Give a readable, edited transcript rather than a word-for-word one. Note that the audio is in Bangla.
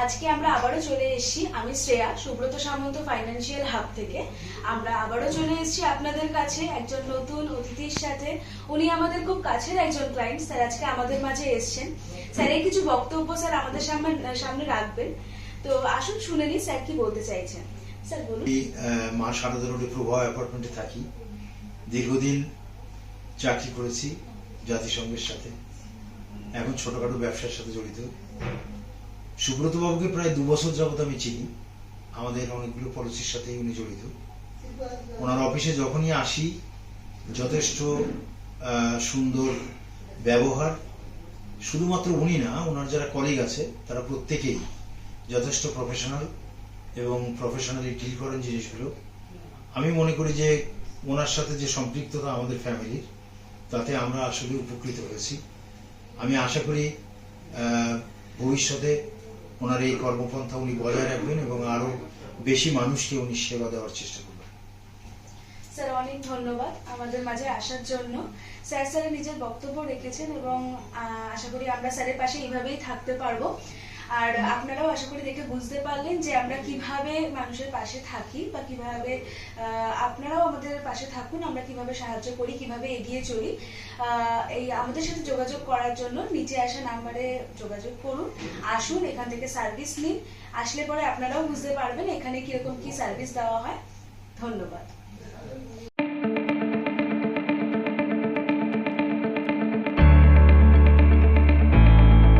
আজকে আমরা আবারও চলে এসেছি। আমি শ্রেয়া, সুব্রত সামন্ত ফাইন্যান্সিয়াল হাব থেকে। আমরা আবারও চলে এসেছি আপনাদের কাছে একজন নতুন অতিথির সাথে। উনি আমাদের খুব কাছের একজন ক্লায়েন্ট। স্যার আজকে আমাদের মাঝে এসেছেন। স্যারের কিছু বক্তব্য স্যার আমাদের সামনে রাখবেন। তো আসুন শুনে নিই স্যার কি বলতে চাইছেন। স্যার বলুন। মা সারদা রোডে প্রভা অ্যাপার্টমেন্টে থাকি। দীর্ঘদিন চাকরি করেছি জাতিসংঘের সাথে, এখন ছোটখাটো ব্যবসার সাথে জড়িত। সুব্রত বাবুকে প্রায় 2 বছর যাবত আমি চিনি। আমাদের অনেকগুলো পলিসির সাথে উনি জড়িত। ওনার অফিসে যখনই আসি যথেষ্ট সুন্দর ব্যবহার। শুধুমাত্র উনি না, ওনার যারা কলিগ আছে তারা প্রত্যেকেই যথেষ্ট প্রফেশনাল এবং প্রফেশনালি ডিল করেন জিনিসগুলো। আমি মনে করি যে ওনার সাথে যে সম্পৃক্ততা আমাদের ফ্যামিলির, তাতে আমরা আসলে উপকৃত হয়েছি। আমি আশা করি ভবিষ্যতে ওনার এই কর্মপন্থা উনি বজায় রাখবেন এবং আরো বেশি মানুষকে উনি সেবা দেওয়ার চেষ্টা করবেন। স্যার অনেক ধন্যবাদ আমাদের মাঝে আসার জন্য। স্যার নিজের বক্তব্য রেখেছেন এবং আশা করি আমরা স্যারের পাশে এইভাবেই থাকতে পারবো। আর আপনারাও আশা করি দেখে বুঝতে পারলেন যে আমরা কিভাবে মানুষের পাশে থাকি বা কিভাবে আপনারাও আমাদের পাশে থাকুন, আমরা কিভাবে সাহায্য করি, কিভাবে এগিয়ে চলি। এই আমাদের সাথে যোগাযোগ করার জন্য নিচে আসা নাম্বারে যোগাযোগ করুন। আসুন, এখান থেকে সার্ভিস নিন। আসলে পরে আপনারাও বুঝতে পারবেন এখানে কিরকম কি সার্ভিস দেওয়া হয়। ধন্যবাদ।